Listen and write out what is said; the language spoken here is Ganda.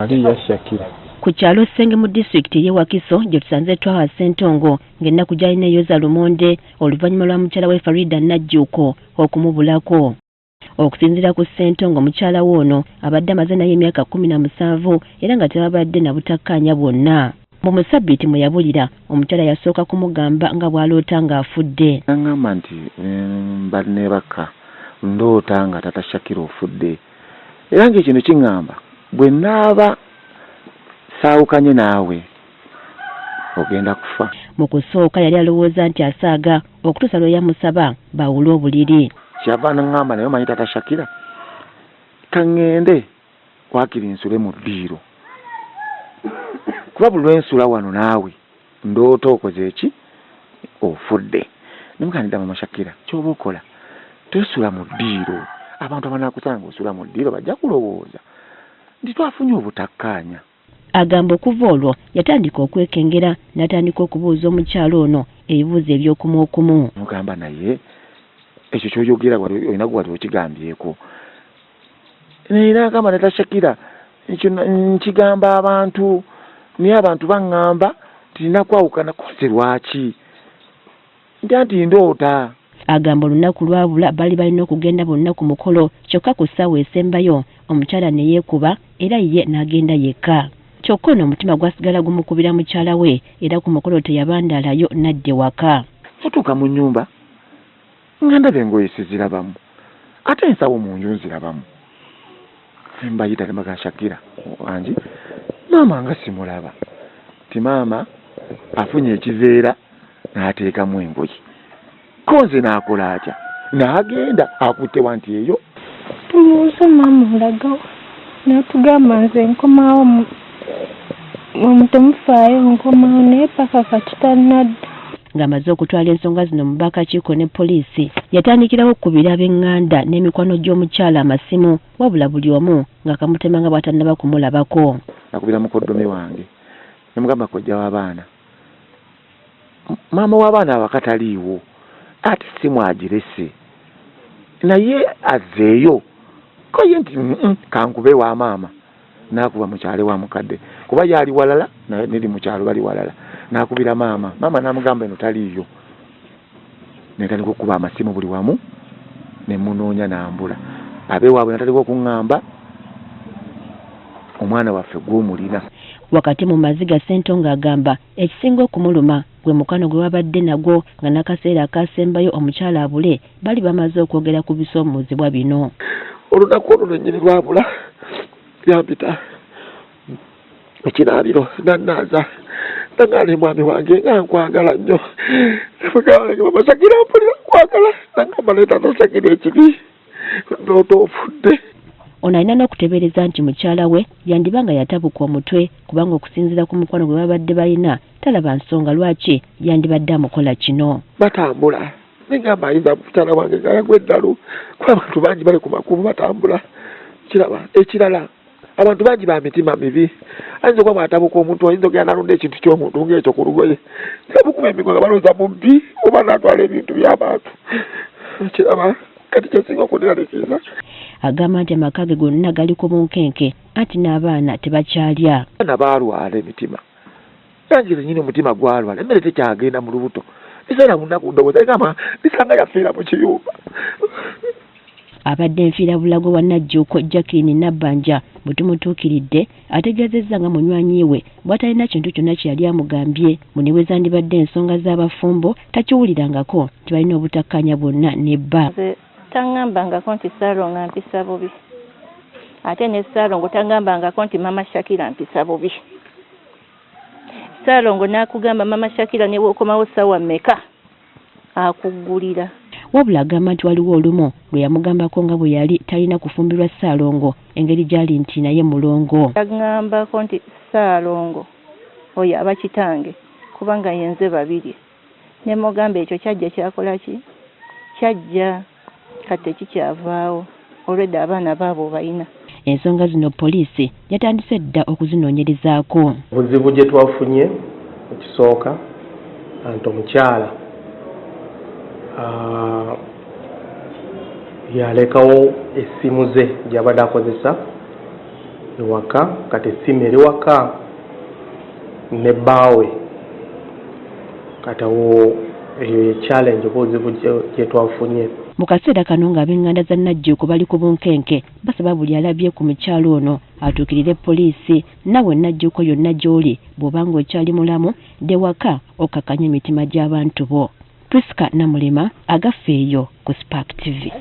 Ali yashakira. Ku kyalo Ssenge mu disitulikiti y'e Wakiso gye tusanze twawa Ssentongo ng'ennaku gy'alina yoza lumonde oluvannyuma lwa mukyala we Farida Najjuuko okumubulako. Okusinziira ku Ssentongo mukyala we ono abadde amaze naye emyaka 17 era nga tebabadde na butakkaanya bwonna. Mu musabbiiti mwe yabulira omukyala yasooka kumugamba nga bw'aloota ng'afudde. Ngamba nti banne baka ndoota nga tata Shakira ofudde. Era ng'ekino kiŋŋamba bwe naaba saawukanye naawe ogenda kufa. Mu kusooka yali alowooza nti asaaga okutuusa lwe yamusaba bawule obuliri. Kyava n'aŋŋamba naye omanyi tata Shakira kaŋŋende wakiri nsule mu ddiiro. Kuba buli lwensula wano naawe ndoota okoze eki ofudde. Nemukanidda mama Shakira ky'oba okola tosula mu ddiiro. Abantu abanaakusanga osula mu ddiiro bajja kulowooza nti twafunye obutakkaanya. Agamba okuva olwo yatandika okwekengera n'atandika okubuuza omukyalo ono ebibuuzo eby'okumuokumu. Mugamba naye ekyo ky'oyogera olina gwe wali okigambyeko. Naye n'agamba tata Shakira nkigamba abantu naye abantu baŋŋamba tirina kwawukana kose lwaki nti ndoota. Agamba olunaku lwabula bali balina okugenda bonna ku mukolo kyokka ku ssaawa esembayo omukyala ne yeekuba era ye n'agenda yekka. Kyokka ono omutima gwasigala gumukubira mukyala we era ku mukolo teyabandaalayo n'adda ewaka. Futuuka mu nnyumba nga ndaba engoye sizirabamu ate ensawo mu nju nzirabamu. Mbayita ne baga Shakira wangi maama nga simulaba ti maama afunye ekiveera n'ateekamu engoye. Konze n'akola atya n'agenda akutte wanti eyo. Tumuuza maama olagawo n'atugamba nze nkomawo temufaayo nkomawo naye paka kati tannadda. Ng'amaze okutwala ensonga zino mu bakakiiko ne poliisi yatandikirawo okukubira ab'eŋŋanda n'emikwano gy'omukyala amasimu wabula buli omu ng'akamutema nga bw'atannaba kumulabako. Nakubira mukoddomi wange nemugamba kojja w'abaana maama w'abaana abakataliiwo ate simu agirese naye azzeeyo koye nti kankube wa maama n'akuba mukyale wa mukadde kuba yali walala naye neri mukyalo bali walala n'akubira maama n'amugamba eno taliiyo netandika okuba amasimu buli wamu nemunoonya n'ambula abeewaabwe natandika okuŋŋamba omwana waffe gw'omulina. Wakati mu maziga Ssentongo agamba ekisinga okumuluma gwe mukano gwe wabadde nagwo nga n'akaseera akasembayo omukyala abule bali bamaze okwogera ku bisoomozebwa bino. Olunaku olwo lwennyini lwabula yampita ekiraabiro nannaaza nangale mwami wange nga nkwagala nnyo. Mama Shakira mpulira nkwagala nangamba naye tata Shakira ekibi ndoota ofudde. Ono alina n'okuteebereza nti mukyala we yandiba nga yatabuka omutwe kubanga okusinziira ku mukwano gwe babadde balina talaba nsonga lwaki yandibadde amukola kino. Batambula nengamba ayinza mukyala wange nga yagwa eddalu kuba abantu bangi bali ku makubo batambula. Kiraba ekirala abantu bangi ba mitima mibi. Ayinza okuba bw'atabuka omuntu ayinza okugenda n'alunda ekintu ky'omuntu ng'ekyo ku lugoye nabukuba emigo nga balooza mubbi oba n'atwala ebintu by'abantu. Kiraba kati kyesinga okuneralikiza. Agamba nti amaka ge gonna gali ku bunkenke anti n'abaana tebakyalya. Abaana baalwala emitima nange nnyini omutima gwalwala emmere tekyagenda mu lubuto esaera munaku ndowooza egamba bisanga yafiira mu kiyumba. Abadde nfiirabulago wa Najjuuko Jacqueline Nabbanja bwe tumutuukiridde ategeezezza nga munywanyi we bw'atalina kintu kyonna kye yali amugambye munewe zandibadde ensonga z'abafumbo takiwulirangako nti balina obutakkaanya bwonna nebba. Tangambangako nti Ssaalongo mpisa bubi ate ne Ssaalongo tangambangako nti mama Shakira mpisa bubi. Ssaalongo n'akugamba mama Shakira ne bw'okomawo ssaawa mmeka akuggulira. Wabula agamba nti waliwo olumu lwe yamugambako nga bwe yali talina kufumbirwa Ssaalongo engeri gy'ali nti naye mulongo. Yagambako nti Ssaalongo oyo aba kitange kubanga yenze babiri ne mugamba ekyo kyajja kyakola ki kyajja kati kikyavaawo olwedda abaana baabo balina. Ensonga zino poliisi yatandise dda okuzinoonyerezaako. Obuzibu gye twafunye ekisooka anti omukyala yalekawo essimu ze gy'abadde akozesa ewaka kati essimu eri waka ne bbaawe kati awo eyo ye challenge obuzibu gye twafunye. Mu kaseera kano ng'ab'enganda za Najjuuko bali ku bunkenke basaba buli alabye ku mukyalo ono atuukirire poliisi nawe Najjuuko yonna gy'oli bw'oba ng'okyali mulamu de waka okakanya emitima gy'abantu bo. Priska Namulema agafeeyo ku Spark TV.